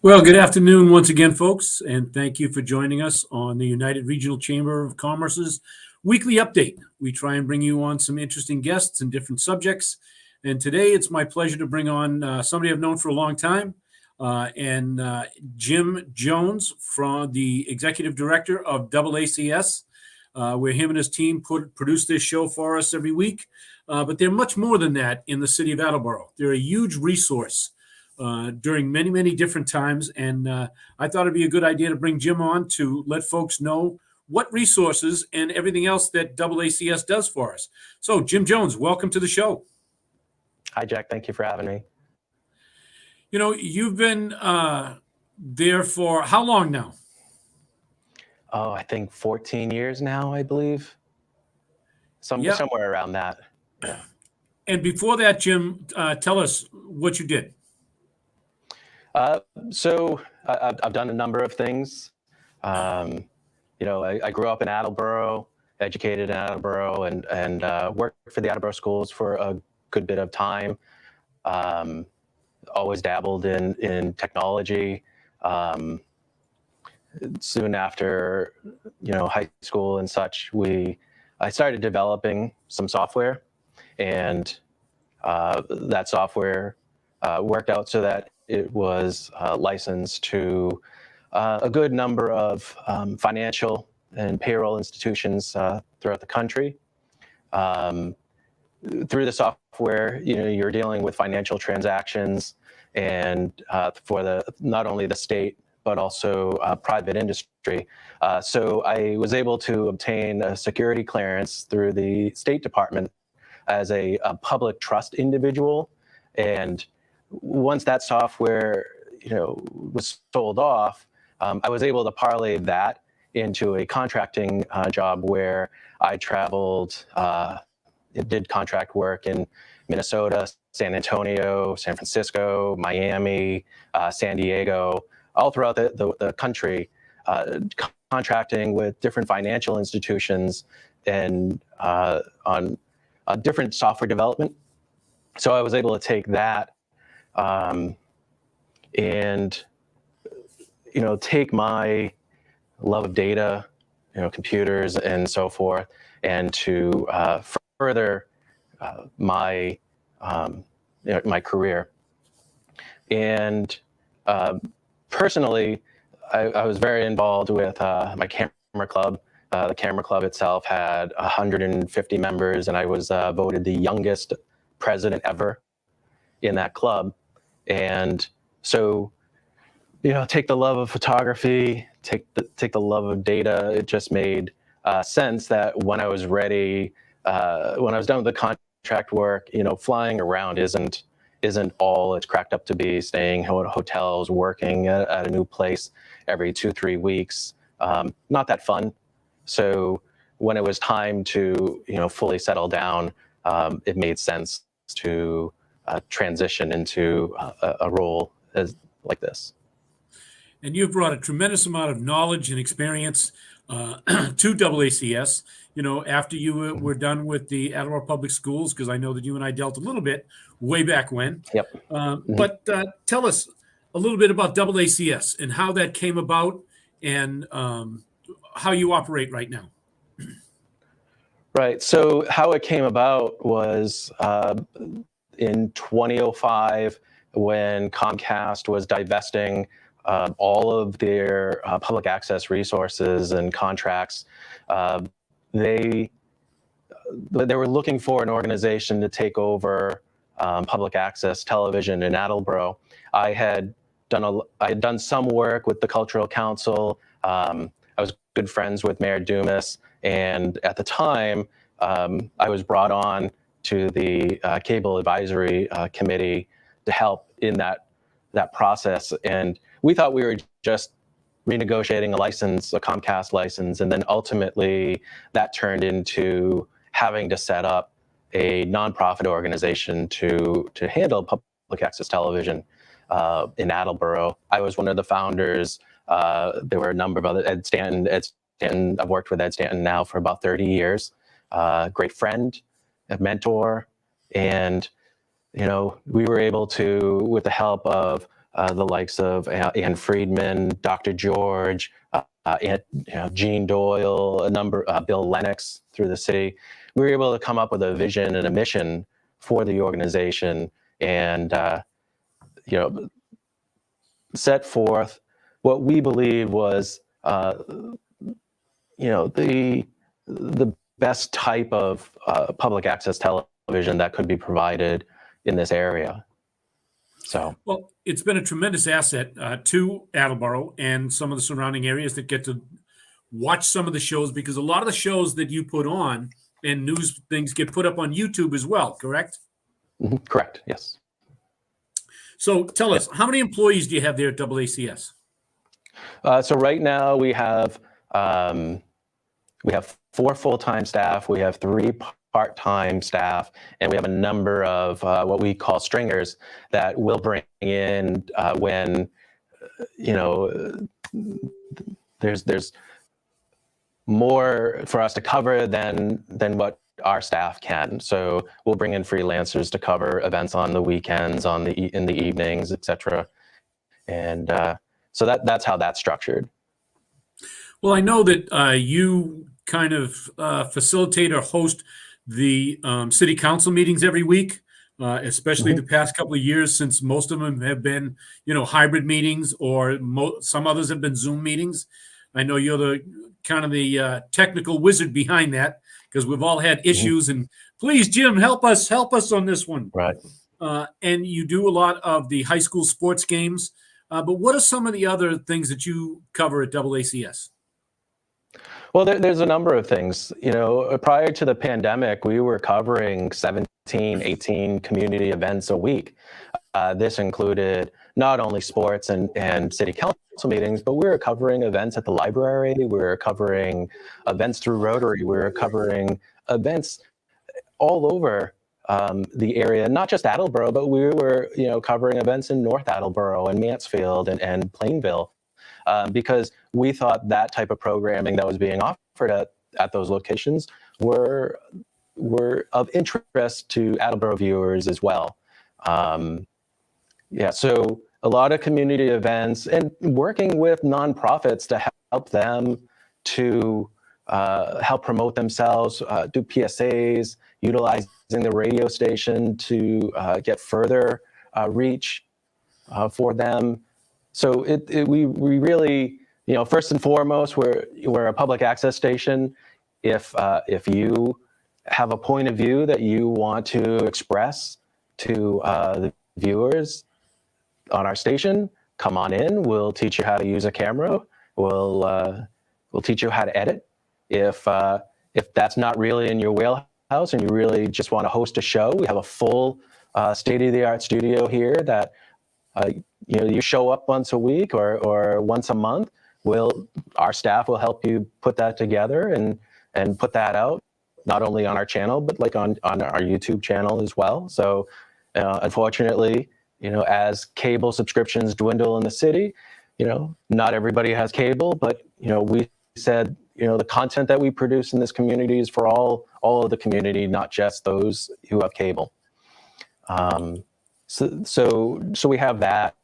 Well, good afternoon once again, folks, and thank you for joining us on the United Regional Chamber of Commerce's weekly update. We try and bring you on some interesting guests and different subjects. And today it's my pleasure to bring on somebody I've known for a long time, Jim Jones, from the Executive Director of DoubleACS, where him and his team produce this show for us every week. But they're much more than that in the city of Attleboro. They're a huge resource during many, many different times. And I thought it'd be a good idea to bring Jim on to let folks know what resources and everything else that DoubleACS does for us. So, Jim Jones, welcome to the show. Hi, Jack. Thank you for having me. You know, you've been there for how long now? Oh, I think 14 years now, I believe. Somewhere around that. Yeah. And before that, Jim, tell us what you did. So I've done a number of things. I grew up in Attleboro, educated in Attleboro, and worked for the Attleboro schools for a good bit of time. Always dabbled in technology. Soon after, high school and such, I started developing some software, and that software worked out so that it was licensed to a good number of financial and payroll institutions throughout the country. Through the software, you're dealing with financial transactions and for not only the state, but also private industry. So I was able to obtain a security clearance through the State Department as a public trust individual. And once that software, was sold off, I was able to parlay that into a contracting job where I traveled, did contract work in Minnesota, San Antonio, San Francisco, Miami, San Diego, all throughout the country, contracting with different financial institutions and on different software development. So I was able to take that and take my love of data, computers and so forth, and to further my my career. And personally, I was very involved with my camera club. The camera club itself had 150 members, and I was voted the youngest president ever in that club. And so, take the love of photography, take the love of data. It just made sense that when I was ready, when I was done with the contract work, flying around isn't all it's cracked up to be. Staying in hotels, working at a new place every 2-3 weeks, not that fun. So when it was time to fully settle down, it made sense to transition into a role like this. And you've brought a tremendous amount of knowledge and experience to DoubleACS. After you were done with the Attleboro Public Schools, because I know that you and I dealt a little bit way back when. Yep. But tell us a little bit about DoubleACS and how that came about and how you operate right now. Right. So how it came about was in 2005, when Comcast was divesting all of their public access resources and contracts. They were looking for an organization to take over public access television in Attleboro. I had done some work with the Cultural Council. I was good friends with Mayor Dumas, and at the time, I was brought on to the Cable Advisory Committee to help in that process. And we thought we were just renegotiating a Comcast license, and then ultimately that turned into having to set up a nonprofit organization to handle public access television in Attleboro. I was one of the founders. There were a number of other, Ed Stanton. I've worked with Ed Stanton now for about 30 years. Great friend, a mentor, and we were able to, with the help of the likes of Ann Friedman, Dr. George, Gene Doyle, Bill Lennox through the city. We were able to come up with a vision and a mission for the organization, and set forth what we believe was the best type of public access television that could be provided in this area. So, well, it's been a tremendous asset to Attleboro and some of the surrounding areas that get to watch some of the shows, because a lot of the shows that you put on and news things get put up on YouTube as well, correct? Correct, yes. So tell us, how many employees do you have there at WACS? So right now we have 4 full-time staff, we have 3 part-time staff, and we have a number of what we call stringers that we'll bring in when there's more for us to cover than what our staff can. So we'll bring in freelancers to cover events on the weekends, in the evenings, etc. And so that's how that's structured. Well, I know that you kind of facilitate or host the city council meetings every week, especially the past couple of years, since most of them have been, hybrid meetings, or some others have been Zoom meetings. I know you're the kind of the technical wizard behind that, because we've all had issues. And please, Jim, help us on this one. Right. And you do a lot of the high school sports games. But what are some of the other things that you cover at WACS? Well, there's a number of things. Prior to the pandemic, we were covering 17, 18 community events a week. This included not only sports and city council meetings, but we were covering events at the library. We were covering events through Rotary. We were covering events all over the area, not just Attleboro, but we were covering events in North Attleboro and Mansfield and Plainville. Because we thought that type of programming that was being offered at those locations were of interest to Attleboro viewers as well. So a lot of community events and working with nonprofits to help them to help promote themselves, do PSAs, utilizing the radio station to get further reach for them. So we really, first and foremost, we're a public access station. If you have a point of view that you want to express to the viewers on our station, come on in. We'll teach you how to use a camera. We'll teach you how to edit. If that's not really in your wheelhouse and you really just want to host a show, we have a full state-of-the-art studio here that you show up once a week or once a month. Our staff will help you put that together and put that out, not only on our channel, but like on our YouTube channel as well. So unfortunately, as cable subscriptions dwindle in the city, not everybody has cable, but we said, the content that we produce in this community is for all of the community, not just those who have cable. So we have that.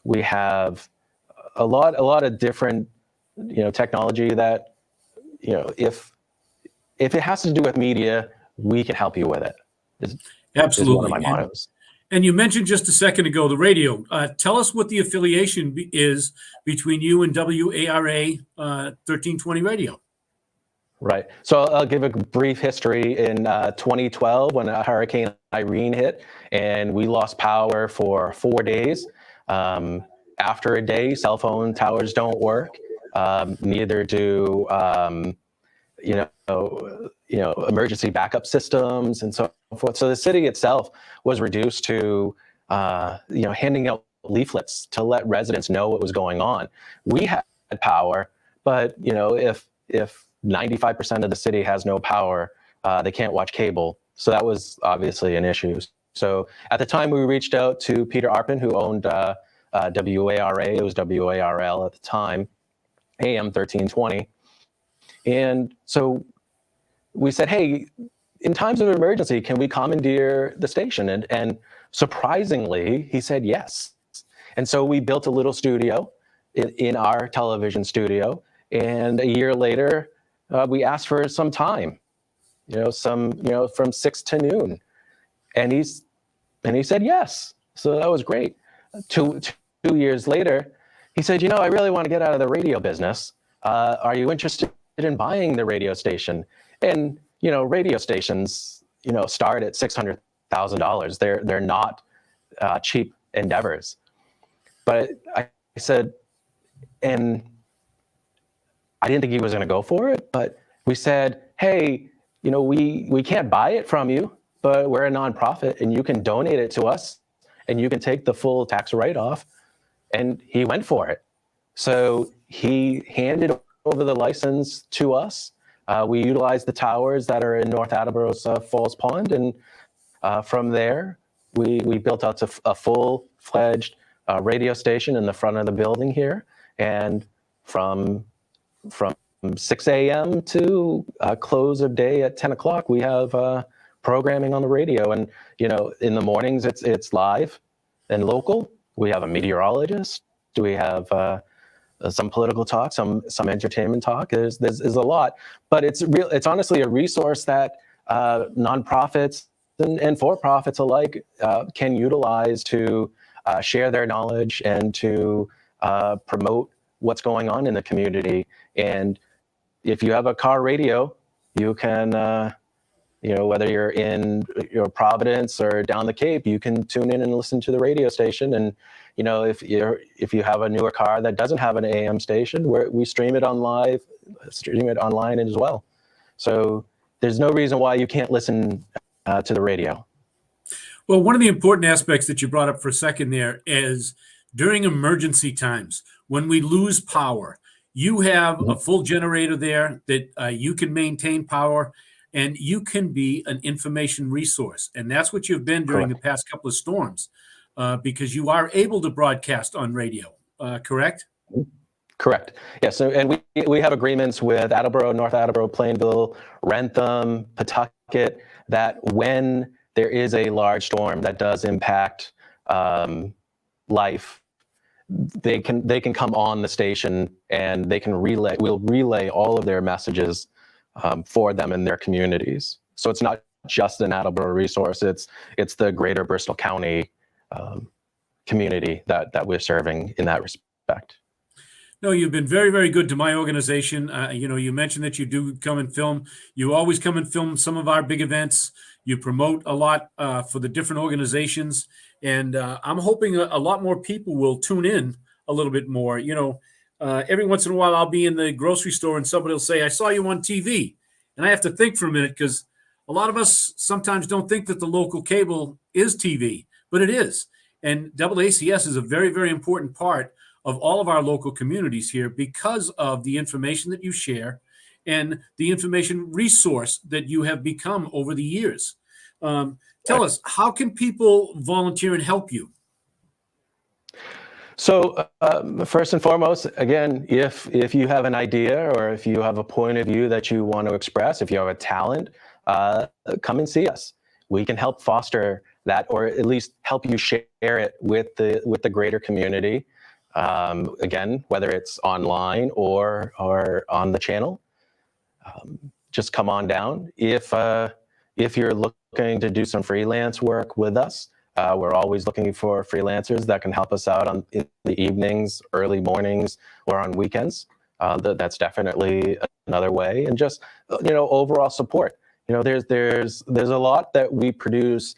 We have a lot of different, technology that, if it has to do with media, we can help you with it. Absolutely. Is one of my mottos. And you mentioned just a second ago the radio. Tell us what the affiliation is between you and WARA 1320 Radio. Right. So I'll give a brief history. In 2012, when Hurricane Irene hit and we lost power for 4 days. After a day, cell phone towers don't work. Neither do emergency backup systems and so forth. So the city itself was reduced to handing out leaflets to let residents know what was going on. We had power, but if 95% of the city has no power, they can't watch cable. So that was obviously an issue. So at the time, we reached out to Peter Arpin, who owned WARA. It was WARL at the time, AM 1320. And so we said, hey, in times of emergency, can we commandeer the station? And surprisingly, he said yes. And so we built a little studio in our television studio. And a year later, we asked for some time, from 6 to noon. And he said yes. So that was great. Two years later, he said, I really want to get out of the radio business. Are you interested in buying the radio station? And, radio stations, start at $600,000. They're not cheap endeavors. But I said, and I didn't think he was going to go for it, but we said, hey, we can't buy it from you, but we're a nonprofit and you can donate it to us and you can take the full tax write-off. And he went for it. So he handed over the license to us. We utilized the towers that are in North Attleboro's Falls Pond. And from there, we built out a full-fledged radio station in the front of the building here. And from 6 a.m. to close of day at 10 o'clock, we have programming on the radio. And, in the mornings, it's live and local. We have a meteorologist. We have some political talk, some entertainment talk. There's a lot, but it's honestly a resource that nonprofits and for-profits alike can utilize to share their knowledge and to promote what's going on in the community. And if you have a car radio, you can, whether you're in Providence or down the Cape, you can tune in and listen to the radio station. And if you have a newer car that doesn't have an AM station, we stream it online as well. So there's no reason why you can't listen to the radio. Well, one of the important aspects that you brought up for a second there is during emergency times, when we lose power, you have a full generator there that you can maintain power, and you can be an information resource. And that's what you've been during the past couple of storms, because you are able to broadcast on radio, correct? Correct. Yes. So, and we have agreements with Attleboro, North Attleboro, Plainville, Wrentham, Pawtucket, that when there is a large storm that does impact life, they can come on the station and we'll relay all of their messages for them in their communities. So it's not just an Attleboro resource, it's the greater Bristol County community that we're serving in that respect. No, you've been very, very good to my organization. You mentioned that you do come and film. You always come and film some of our big events. You promote a lot for the different organizations. And I'm hoping a lot more people will tune in a little bit more. Every once in a while, I'll be in the grocery store and somebody will say, I saw you on TV. And I have to think for a minute, because a lot of us sometimes don't think that the local cable is TV, but it is. And WACS is a very, very important part of all of our local communities here because of the information that you share and the information resource that you have become over the years. Tell us, how can people volunteer and help you? So first and foremost, again, if you have an idea or if you have a point of view that you want to express, if you have a talent, come and see us. We can help foster that, or at least help you share it with the greater community. Again, whether it's online or on the channel, just come on down. If you're looking to do some freelance work with us, we're always looking for freelancers that can help us out in the evenings, early mornings, or on weekends. That's definitely another way. And just overall support. There's a lot that we produce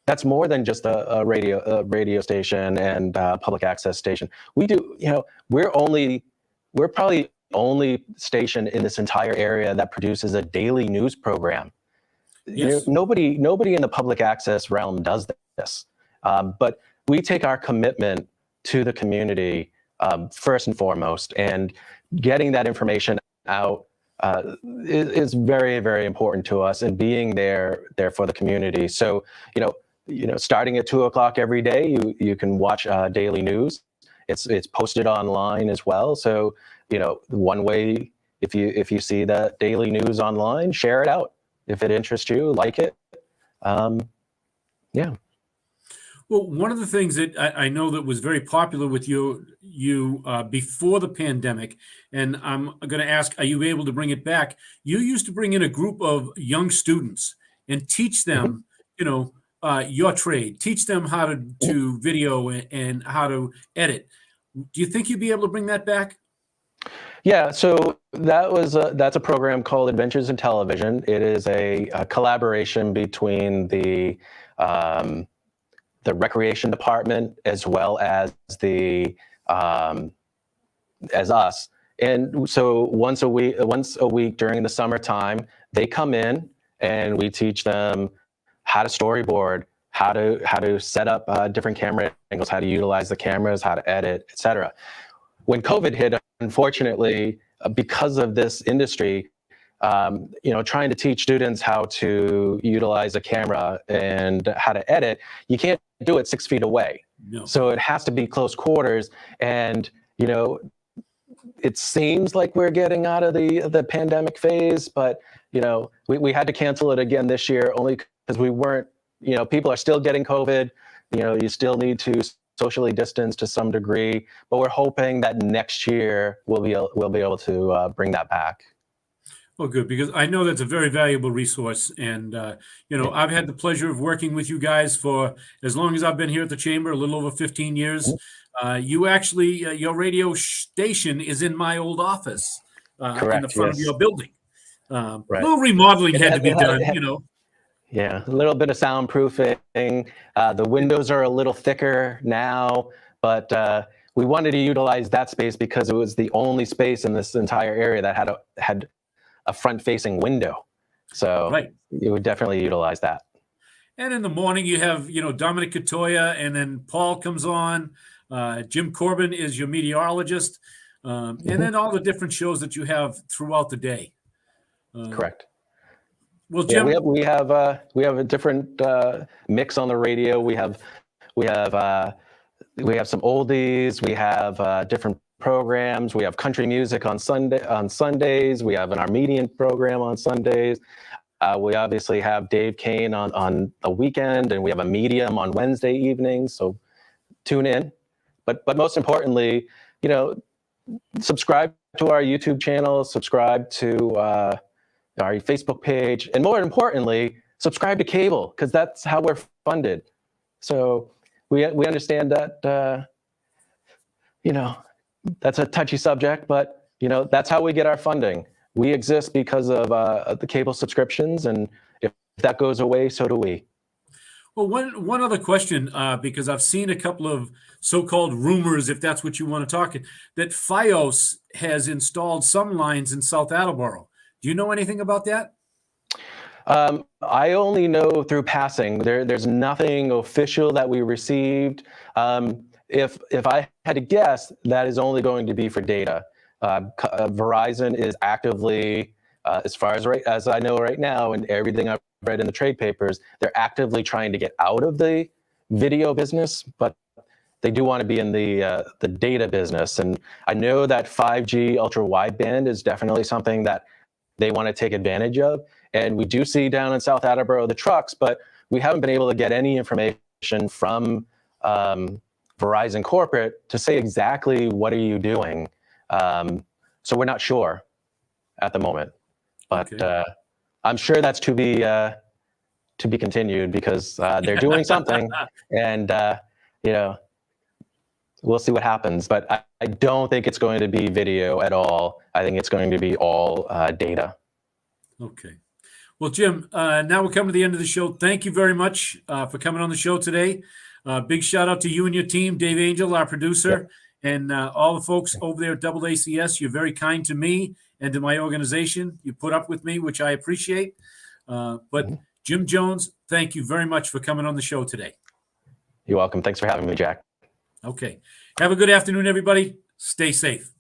that's more than just a radio station and public access station. We do, we're probably only station in this entire area that produces a daily news program. Yes. Nobody in the public access realm does this, but we take our commitment to the community first and foremost, and getting that information out is very, very important to us, and being there for the community. So, starting at 2 o'clock every day, you can watch daily news. It's posted online as well. So, one way, if you see the daily news online, share it out. If it interests you, like it. Yeah. Well, one of the things that I know that was very popular with you before the pandemic, and I'm going to ask, are you able to bring it back? You used to bring in a group of young students and teach Mhm. them, your trade, teach them how to video and how to edit. Do you think you'd be able to bring that back? Yeah, so that's a program called Adventures in Television. It is a collaboration between the recreation department as well as the as us. And so once a week during the summertime, they come in and we teach them how to storyboard, how to set up different camera angles, how to utilize the cameras, how to edit, etc. When COVID hit, unfortunately, because of this industry, trying to teach students how to utilize a camera and how to edit, you can't do it 6 feet away. No. So it has to be close quarters. And, it seems like we're getting out of the pandemic phase, but, we had to cancel it again this year only because we weren't, people are still getting COVID. You still need to socially distance to some degree, but we're hoping that next year we'll be able to bring that back. Oh, good, because I know that's a very valuable resource. And, I've had the pleasure of working with you guys for as long as I've been here at the Chamber, a little over 15 years. You actually, your radio station is in my old office in the Correct. front of Yes. your building. A Right. little remodeling had to be It had- done, it had- Yeah, a little bit of soundproofing. The windows are a little thicker now, but we wanted to utilize that space because it was the only space in this entire area that had a front-facing window. So Right. you would definitely utilize that. And in the morning, you have, Dominic Catoya, and then Paul comes on. Jim Corbin is your meteorologist. And then all the different shows that you have throughout the day. Correct. Well, Yeah, Jim, we have a different mix on the radio. We have some oldies. We have different programs. We have country music on Sundays. We have an Armenian program on Sundays. We obviously have Dave Kane on the weekend, and we have a medium on Wednesday evenings. So tune in. But most importantly, subscribe to our YouTube channel, subscribe to our Facebook page, and more importantly, subscribe to cable, because that's how we're funded. So we understand that that's a touchy subject, but that's how we get our funding. We exist because of the cable subscriptions, and if that goes away, so do we. well, one other question, because I've seen a couple of so-called rumors, if that's what you want to talk, that FiOS has installed some lines in South Attleboro. Do you know anything about that? I only know through passing. There's nothing official that we received. If I had to guess, that is only going to be for data. Verizon is actively, as far as I know right now, and everything I've read in the trade papers, they're actively trying to get out of the video business, but they do want to be in the data business. And I know that 5G ultra wideband is definitely something that they want to take advantage of. And we do see down in South Attleboro the trucks, but we haven't been able to get any information from Verizon corporate to say exactly what are you doing. So we're not sure at the moment, but Okay. I'm sure that's to be continued, because they're doing something, and we'll see what happens. But I don't think it's going to be video at all. I think it's going to be all data. Okay. Well, Jim, now we're coming to the end of the show. Thank you very much for coming on the show today. Big shout out to you and your team, Dave Angel, our producer, and all the folks over there at DoubleACS. You're very kind to me and to my organization. You put up with me, which I appreciate. But Jim Jones, thank you very much for coming on the show today. You're welcome. Thanks for having me, Jack. Okay. Have a good afternoon, everybody. Stay safe.